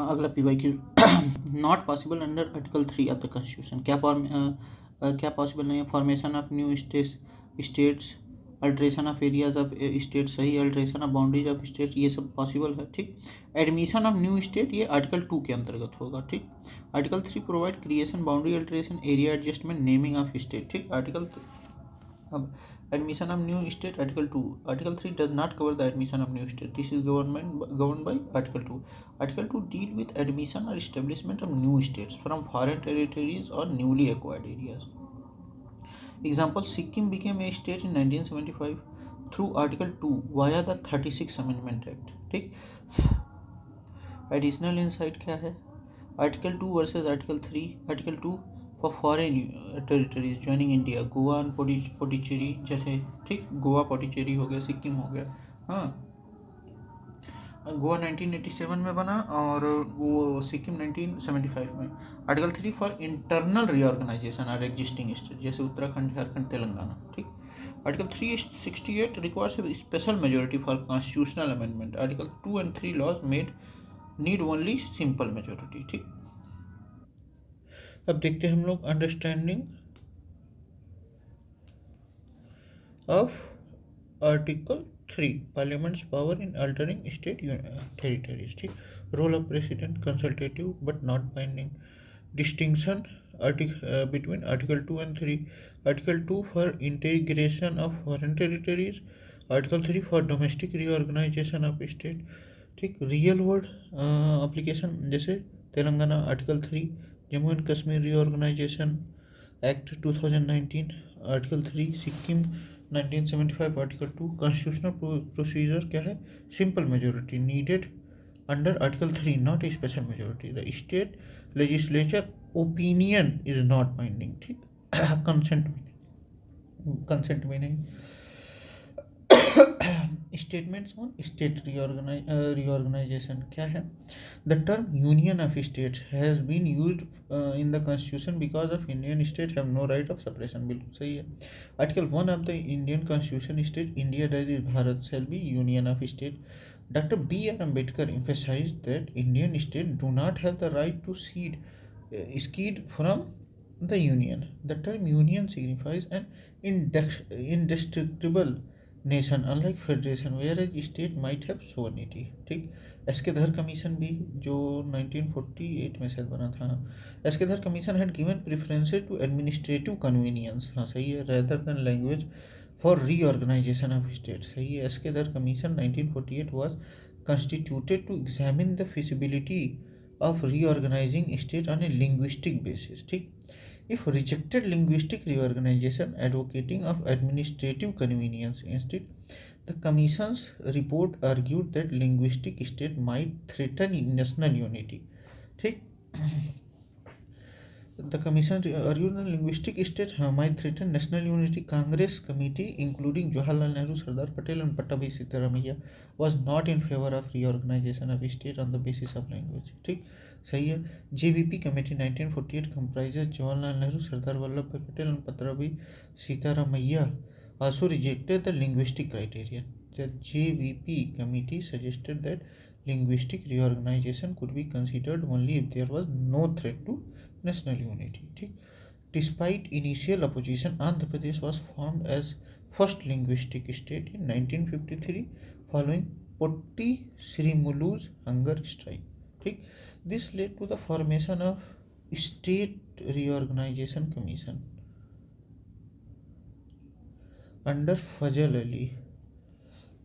अगला PYQ not possible under article 3 of the constitution. क्या possible नहीं है? Formation of new states, alteration of areas of state, सही, alteration of boundaries of state, ये सब possible है। ठीक, एडमिशन ऑफ न्यू स्टेट ये आर्टिकल 2 के अंतर्गत होगा। ठीक, article 3 provide creation, boundary alteration, area adjustment, naming of state. ठीक, अब admission of new state, article 2. Article 3 does not cover the admission of new state. This is governed by article 2. Article 2 deal with admission or establishment of new states from foreign territories or newly acquired areas. Example, Sikkim became a state in 1975 through article 2 via the 36th amendment act. ठीक, additional insight क्या है? article 2 versus article 3. article 2 for foreign territories joining India, Goa and Pondicherry जैसे। ठीक, गोवा पोडिचेरी हो गया, सिक्किम हो गया। हाँ, गोवा 1987 में बना और वो सिक्किम 1975 में। Article 3 for internal reorganization or existing state जैसे उत्तराखंड, झारखंड, तेलंगाना। ठीक, article 368 requires a special majority for constitutional amendment. Article 2 and 3 laws need only simple majority. ठीक, अब देखते हैं हम लोग understanding of article 3 parliament's power in altering state territories. ठीक, role of president consultative but not binding, distinction between article 2 and 3. Article 2 for integration of foreign territories, article 3 for domestic reorganisation of state. ठीक, real world application जैसे Telangana article 3, Jammu and Kashmir reorganisation act 2019 article 3, Sikkim 1975 article 2. Constitutional procedure क्या है? Simple majority needed under article 3, not a special majority. The state legislature opinion is not binding. ठीक, consent में नहीं. Statements on state reorganisation क्या है? The term union of states has been used in the constitution because of Indian state have no right of separation. बिल्कुल सही है. Article 1 of the Indian constitution state India that is Bharat shall be union of state. Dr. B.R. Ambedkar emphasized that Indian states do not have the right to secede from the union. The term union signifies an indestructible nation, unlike federation, whereas state might have sovereignty. ठीक, एस्केधर commission भी जो 1948 में शायद बना था. एस्केधर commission had given preferences to administrative convenience. हाँ सही है, rather than language for reorganization of states. सही है. एस्केधर commission 1948 was constituted to examine the feasibility of reorganizing state on a linguistic basis. ठीक, if rejected linguistic reorganization, advocating of administrative convenience instead. The commission's report argued that linguistic state might threaten national unity. ठीक, the commission argued that linguistic state might threaten national unity. Congress committee, including Jawaharlal Nehru, Sardar Patel and Pattabhi Sitaramaiya, was not in favor of reorganization of state on the basis of language. ठीक, सही है. JVP committee 1948 comprises Jawaharlal Nehru, Sardar Vallabhbhai Patel and Pattabhi Sitaramaiya also rejected the linguistic criterion. The JVP committee suggested that linguistic reorganization could be considered only if there was no threat to national unity. ठीक, despite initial opposition, Andhra Pradesh was formed as first linguistic state in 1953 following Potti Srimulu's hunger strike. ठीक, this led to the formation of State Reorganization Commission under Fazal Ali.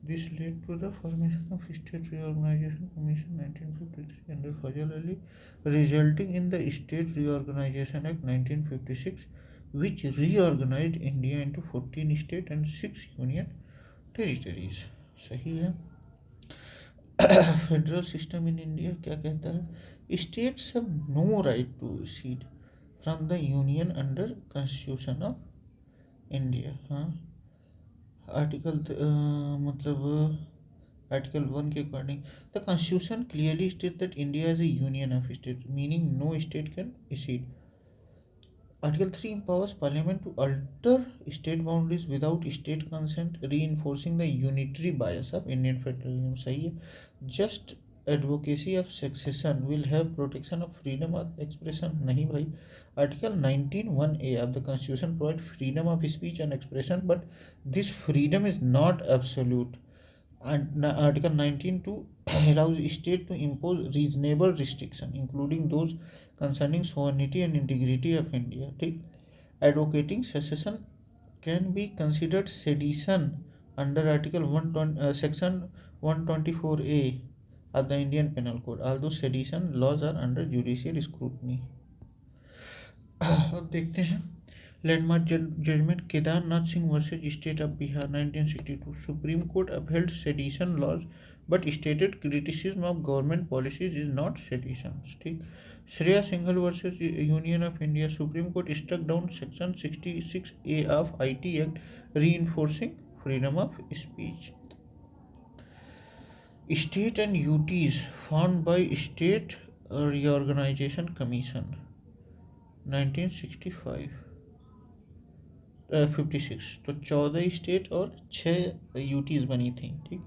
This led to the formation of State Reorganization Commission 1953 under Fazal Ali, resulting in the State Reorganization Act 1956, which reorganized India into 14 states and 6 union territories. सही है. Federal system in India क्या कहता है? States have no right to secede from the union under constitution of India. हाँ, article article 1 के according the constitution clearly state that India is a union of state, meaning no state can secede. Article 3 empowers Parliament to alter state boundaries without state consent, reinforcing the unitary bias of Indian federalism. सही है. Just advocacy of succession will have protection of freedom of expression, नहीं भाई। Article 19(1)(a of the constitution provide freedom of speech and expression, but this freedom is not absolute. And Article 19(2) allows state to impose reasonable restriction, including those concerning sovereignty and integrity of India. ठीक, advocating secession can be considered sedition under Article 120, Section 124(a) of the Indian Penal Code, although sedition laws are under judicial scrutiny. अब देखते हैं landmark judgment Kedarnath Singh versus state of Bihar 1962। Supreme Court upheld sedition laws but stated criticism of government policies is not sedition. ठीक, Shreya Singhal versus Union of India. Supreme Court struck down section 66(a) of IT act reinforcing freedom of speech. State and UTs found by state reorganization commission 1965 56। तो 14 state और 6 UTs बनी थी। ठीक,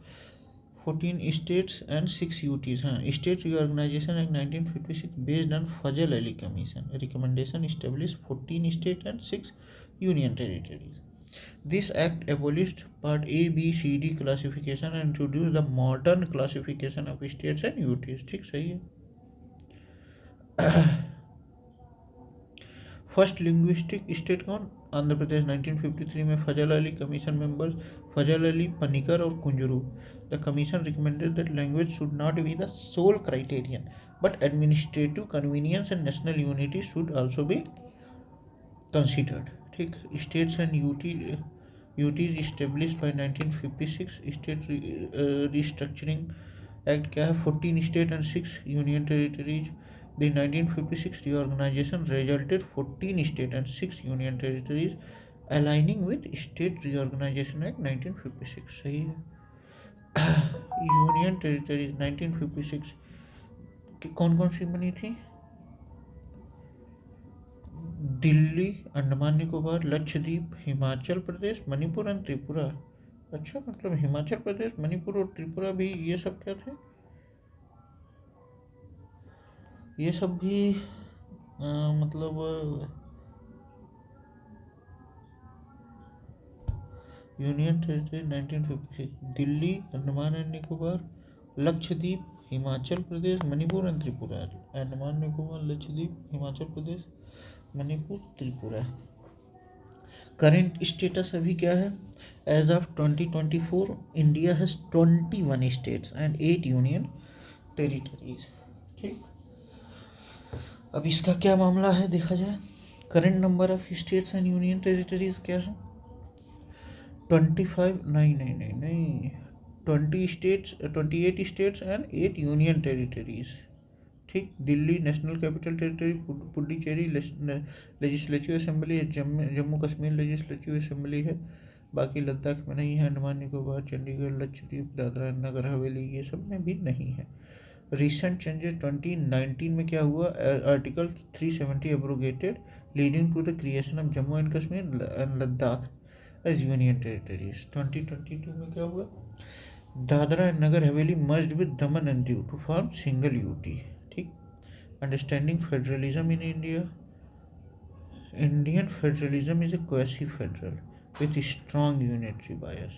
14 states and 6 UTs. हाँ, state reorganisation act 1956 based on Fazal Ali commission recommendation establish 14 state and 6 union territories. This act abolished part A, B, C, D classification and introduced the modern classification of states and UTs। ठीक, सही है। First linguistic state कौन? आंध्र प्रदेश 1953 में Fazal Ali commission members Fazal Ali, Panikkar और Kunzru. The commission recommended that language should not be the sole criterion but administrative convenience and national unity should also be considered. ठीक, states and UTs establish by 1956। State restructuring act क्या है? 14 state and 6 union territories. The 1956 reorganization resulted 14 state and 6 union territories aligning with State Reorganization Act 1956। सही है। Union territories 1956 की कौन कौन सी बनी थी? दिल्ली, अंडमान निकोबार, लक्षद्वीप, हिमाचल प्रदेश, मणिपुर एंड त्रिपुरा। अच्छा, मतलब हिमाचल प्रदेश, मणिपुर और त्रिपुरा भी ये सब क्या थे? ये सब भी मतलब union territory 1956। Delhi, Andaman and Nicobar, Lakshadweep, Himachal Pradesh, Manipur and Tripura. Andaman Nicobar, Lakshadweep, Himachal Pradesh, Manipur, Tripura. Current status अभी क्या है? As of 2024 India has 21 states and 8 union territories. ठीक, अब इसका क्या मामला है देखा जाए। Current number of states and union territories क्या है? 25 नहीं 20 states, 28 states and 8 union territories. ठीक, Delhi national capital territory, Puducherry legislative assembly है, जम्मू कश्मीर लेजिस्लेटिव असेंबली है, बाकी लद्दाख में नहीं है, अंडमान निकोबार, चंडीगढ़, लक्षद्वीप, दादरा नगर हवेली ये सब में भी नहीं है। रिसेंट चेंजेस 2019 में क्या हुआ? Article 370 abrogated leading to the creation of Jammu and Kashmir and Ladakh as union territories. 2022 में क्या हुआ? Dadra and Nagar Haveli merged with Daman and Diu to form single UT. ठीक, understanding federalism in India. Indian federalism is a quasi federal with strong unitary bias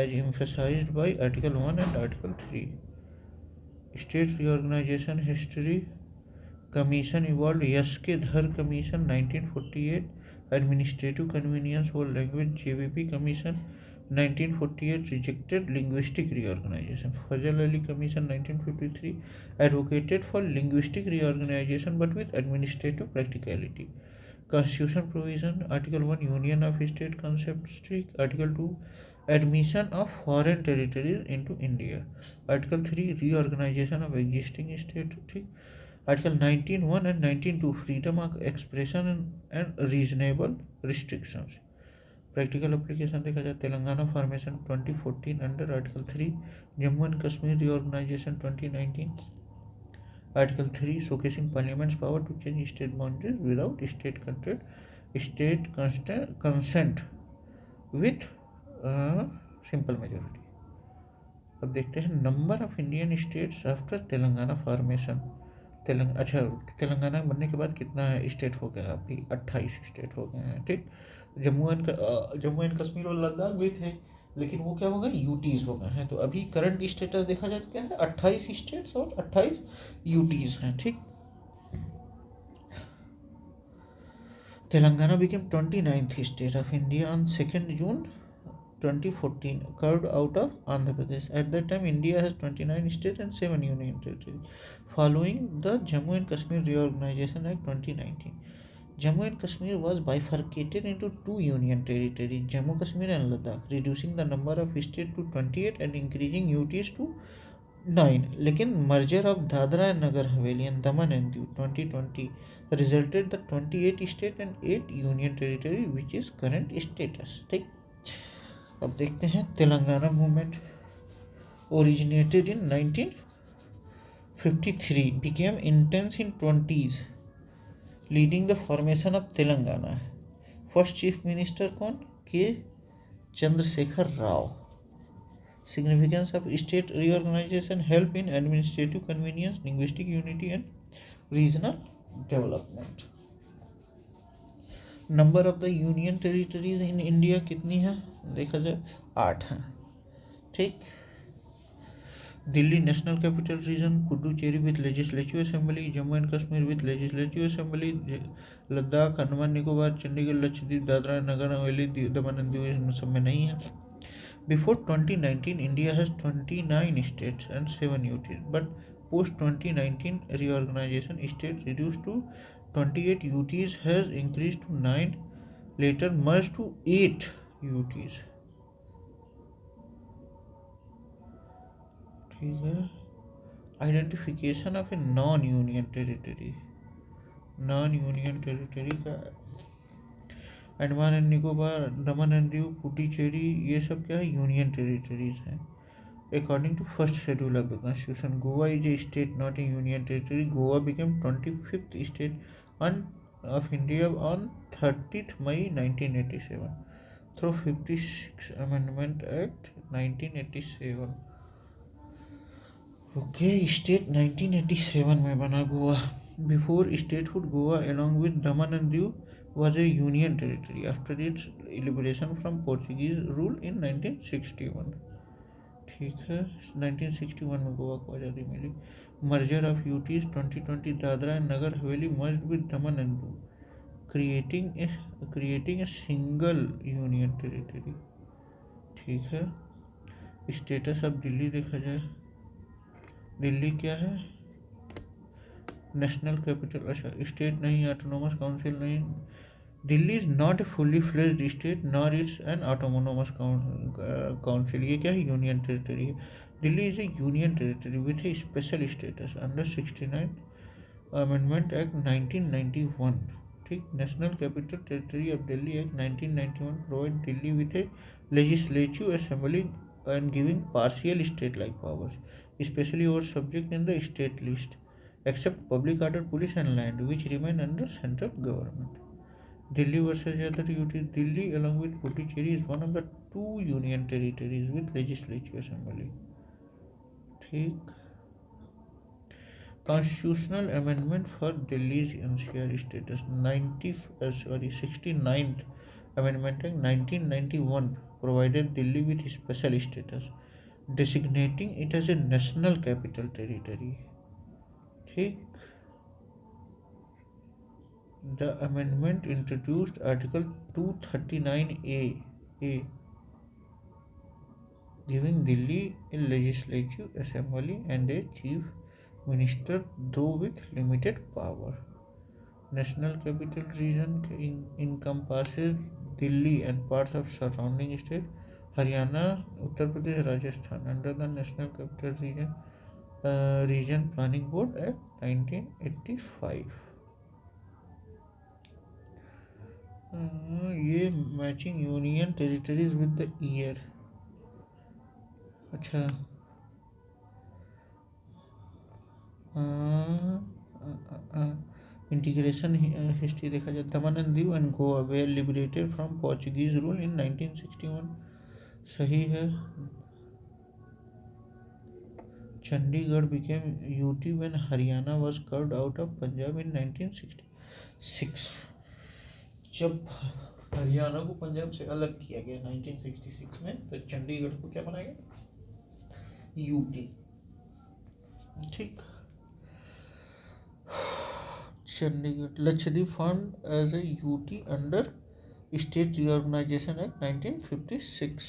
as emphasized by Article 1 and Article 3. State reorganization history. Commission evolved Yaske Dhar Commission 1948, Administrative Convenience for Language JVP Commission 1948 rejected linguistic reorganization. Fazal Ali Commission 1953 advocated for linguistic reorganization but with administrative practicality. Constitution provision. Article 1 Union of State concept. Article 2 Admission of foreign territories into India. Article 3 Reorganization of existing state. Article 19(1) and 19(2) Freedom of expression and reasonable restrictions. Practical application देखा जाए Telangana formation 2014 under article 3, Jammu and Kashmir reorganisation 2019। Article 3 showcasing Parliament's power to change state boundaries without state consent with simple majority. अब देखते हैं number of Indian states after Telangana formation. Telangana बनने के बाद कितना state हो गया? अभी 28 स्टेट हो गए हैं। ठीक, जम्मू एंड कश्मीर और लद्दाख भी थे, लेकिन वो क्या हो गए? यूटीज हो गए हैं। तो अभी करंट स्टेटस देखा जाए तो क्या है? 28 स्टेट्स और 28 यूटीज हैं। ठीक, Telangana became 29th state of India on 2nd June 2014, carved out of Andhra Pradesh. At that time, India has 29 states and 7 union territories. Following the Jammu and Kashmir Reorganization Act 2019, Jammu and Kashmir was bifurcated into two union territories, Jammu Kashmir and Ladakh, reducing the number of states to 28 and increasing UTs to 9. लेकिन merger of Dadra and Nagar Haveli and Daman and Diu 2020 resulted the 28 state and 8 union territory which is current status. ठीक, अब देखते हैं Telangana movement originated in 1953, became intense in 20s, leading the formation of Telangana. First chief minister कौन? के Chandrashekhar Rao. Significance of state reorganization: help in administrative convenience, linguistic unity and regional development. Number of the union territories in India कितनी है? देखा जाए 8 हैं. ठीक, Delhi national capital region, Puducherry with legislative assembly, Jammu and Kashmir with legislative assembly, Ladakh, Andaman Nicobar, Chandigarh, Lakshadweep, Dadra Nagar Haveli, Daman and Diu इन सब में नहीं है. Before 2019, India has 29 states and 7 UTs, but post 2019 reorganization, states reduced to 28, UTs has increased to 9, later merged to 8 UTs. ठीक है. Identification of a non-union territory. Non-union territory का Andaman and Nicobar, Daman and Diu, Puducherry, ये सब क्या है? यूनियन टेरिटरीज हैं. According to first schedule of the constitution, Goa is a state not a union territory. Goa became 25th state of India on 30th May 1987 through 56 amendment act 1987. Okay, state 1987 में बना Goa. Before statehood, Goa along with Daman and Diu was a union territory after its liberation from Portuguese rule in 1961. ठीक है, 1961 में गोवा को आज़ादी मिली. Merger of UTs 2020, Dadra and Nagar Haveli merged with Daman and Diu, creating a single union territory. ठीक है. स्टेटस ऑफ दिल्ली देखा जाए, दिल्ली क्या है? National capital. अच्छा, स्टेट नहीं, ऑटोनोमस काउंसिल नहीं. Delhi is not a fully fledged state nor it's an autonomous council. ये क्या है? यूनियन टेरिटरी है. Delhi is a union territory with A special status under 69th amendment act 1991. ठीक, national capital territory of Delhi act 1991 provide Delhi with A legislative assembly and giving partial state like powers, specially over subject in the state list except public order, police and land, which remain under central government. Delhi versus other UTs. Delhi along with Puducherry is one of the 2 union territories with legislative assembly. ठीक. Constitutional amendment for Delhi's NCR status 69th Amendment Act 1991 provided Delhi with special status, designating it as a national capital territory. ठीक. The amendment introduced Article 239A, giving Delhi a legislative assembly and a chief minister, though with limited power. National capital region encompasses Delhi and parts of surrounding state, Haryana, Uttar Pradesh, Rajasthan, under the National Capital Region Planning Board Act 1985. ये matching union territories with the year. अच्छा, integration history देखा जाए, Daman and Diu and Goa were liberated from Portuguese rule in 1961. सही है. Chandigarh became UT when Haryana was carved out of Punjab in 1966. जब हरियाणा को पंजाब से अलग किया गया 1966 में, तो चंडीगढ़ को क्या बनाया गया? यूटी। ठीक। Chandigarh, Lakshadweep formed as a UT under State Reorganization Act 1956.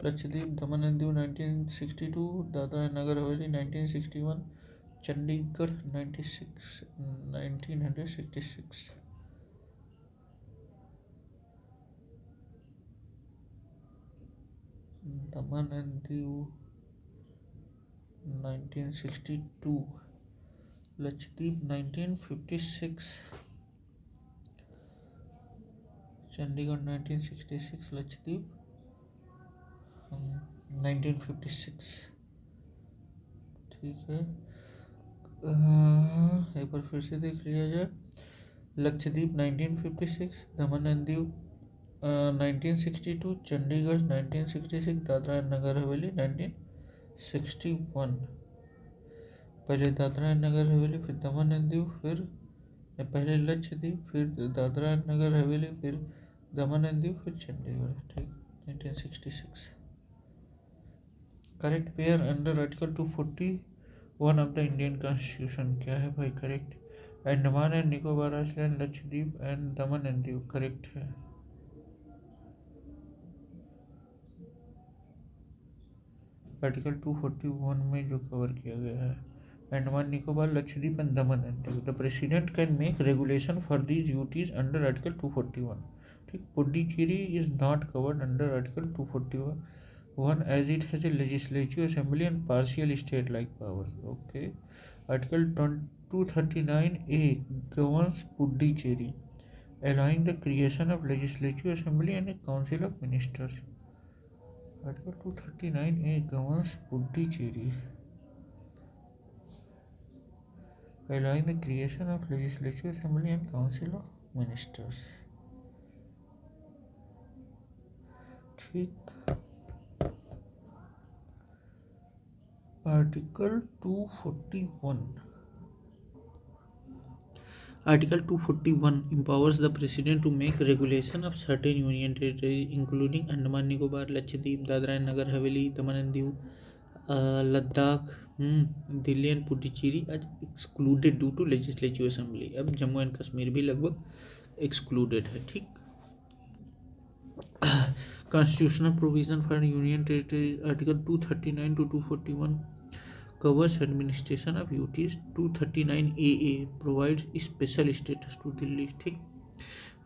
Lakshadweep, Daman and Diu 1962, Dadra and Nagar Haveli 1961, Chandigarh 1966. Daman and Diu 1962, Lakshadweep 1956, Chandigarh 1966, Lakshadweep 1956. ठीक है, एक बार फिर से देख लिया जाए। लक्षद्वीप 1956, दमन एंड दीव 1962, चंडीगढ़ 1966, दादरा एंड नगर हवेली 1961। पहले दादरा एंड नगर हवेली, फिर दमन एंड दीव, फिर पहले लक्षद्वीप, फिर दादरा एंड नगर हवेली, फिर दमन एंड दीव, फिर चंडीगढ़। ठीक, 1966। Correct pair under article 241 of the Indian constitution क्या है भाई? Correct. Andaman and Nicobar island, Lakshadweep and Daman and Diu correct है। आर्टिकल 241 में जो कवर किया गया है, Andaman Nicobar, Lakshadweep and Daman and Diu. The president can make regulation for these UTs under article 241। ठीक, Puducherry is not covered under article 241 as it has a legislative assembly and partial state-like power. Okay. Article 239A governs Puducherry, allowing the creation of legislative assembly and a council of ministers. Article 239A governs Puducherry, allowing the creation of legislative assembly and council of ministers. ठीक। Article 241. Article 241 empowers the President to make regulation of certain union territories, including Andaman Nicobar, Lakshadweep, Dadra and Nagar Haveli, Daman and Diu, Ladakh, Delhi and Puducherry as excluded due to legislative assembly. अब Jammu and Kashmir भी लगभग excluded है। ठीक। Constitutional provision for union territories, Article 239 to 241 covers administration of UTs। 239AA provides special status to Delhi। ठीक।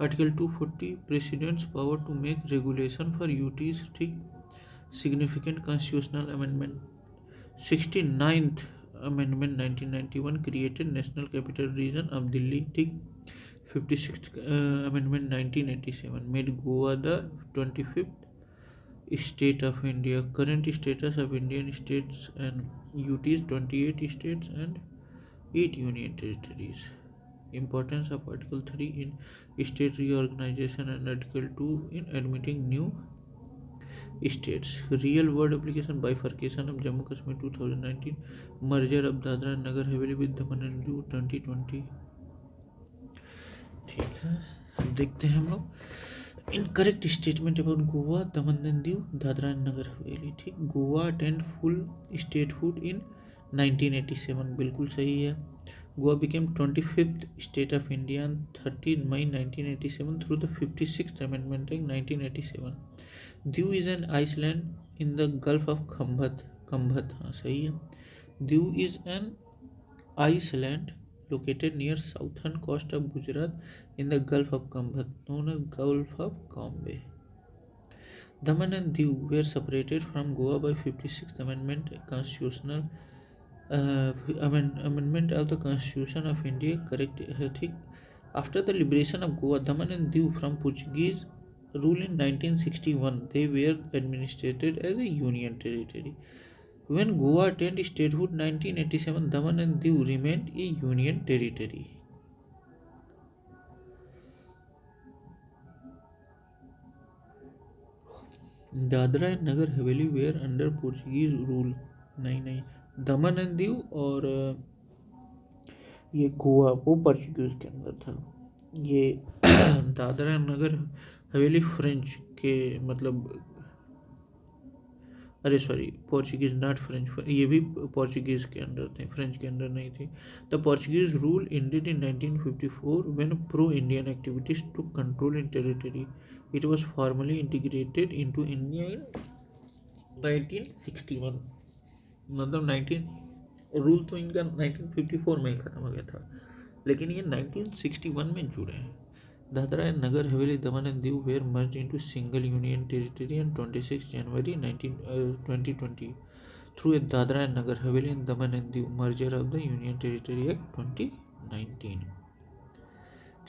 Article 240 President's power to make regulation for UTs। ठीक। Significant constitutional amendment, 69th Amendment 1991 created National Capital Region of Delhi। ठीक। 56th Amendment 1987 made Goa the 25th state of India। Current status of Indian states and UTs 28 states and 8 union territories। Importance of Article 3 in state reorganization and Article 2 in admitting new states। Real world application, bifurcation of Jammu Kashmir 2019, merger of Dadra and Nagar Haveli with Daman and Diu 2020। ठीक है, अब देखते हैं हम लोग incorrect statement about Goa, Daman and Diu, Dadra and Nagar Haveli. ठीक, Goa attained full statehood in 1987, बिल्कुल सही है। Goa became 25th state of India on 13 May 1987 through the 56th amendment act 1987। Diu is an island in the gulf of Khambhat, हाँ सही है। Diu is an island located near southern coast of Gujarat in the Gulf of Kambhat, known as Gulf of Cambay। Daman and Diu were separated from Goa by 56th Amendment, constitutional amendment of the Constitution of India। Correct है। ठीक। After the liberation of Goa, Daman and Diu from Portuguese rule in 1961, they were administered as a union territory। When Goa attained statehood 1987, Daman and Diu remained a union territory। Dadra and Nagar Haveli were under Portuguese rule. नहीं, दमन and Diu और ये गोवा वो Portuguese के अंदर था। ये Dadra and Nagar Haveli French के मतलब, अरे सॉरी, पोर्चुगीज नॉट फ्रेंच, ये भी पोर्चुगीज के अंडर थे, फ्रेंच के अंडर नहीं थे। The Portuguese rule ended in 1954 when pro Indian activities took control in territory. It was formally integrated into India in 1961। मतलब 19 रूल तो इनका 1954 में ही ख़त्म हो गया था, लेकिन ये 1961 में जुड़े हैं। Dadra and Nagar Haveli Daman and Diu were merged into single union territory on 26 January 2020 through a Dadra and Nagar Haveli and Daman and Diu merger of the Union Territory Act 2019।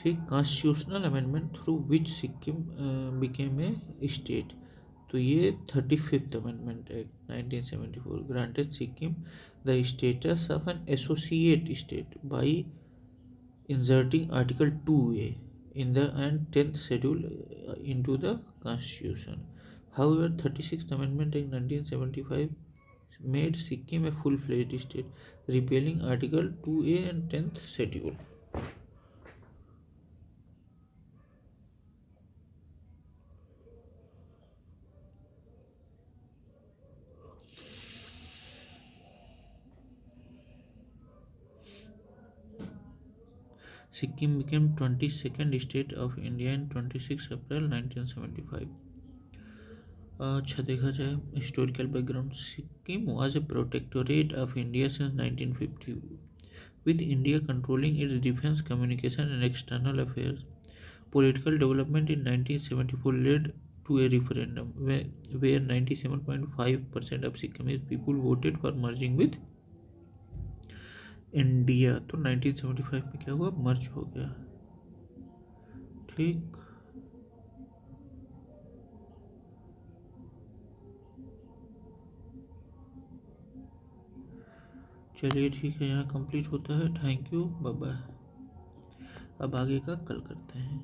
ठीक, constitutional amendment through which Sikkim became a state, तो ये 35th amendment act 1974 granted Sikkim the status of an associate state by inserting Article 2A in the and 10th schedule into the Constitution. However, 36th Amendment in 1975 made Sikkim a full-fledged state, repealing Article 2A and 10th schedule. Sikkim became 22nd state of India on 26 April 1975. अच्छा, देखा जाए historical background, Sikkim was a protectorate of India since 1950 with India controlling its defense, communication and external affairs. Political development in 1974 led to a referendum where 97.5% of Sikkimese people voted for merging with India. तो 1975 में क्या हुआ, मर्ज हो गया। ठीक, चलिए ठीक है, यहाँ कंप्लीट होता है। Thank you, bye bye. अब आगे का कल करते हैं।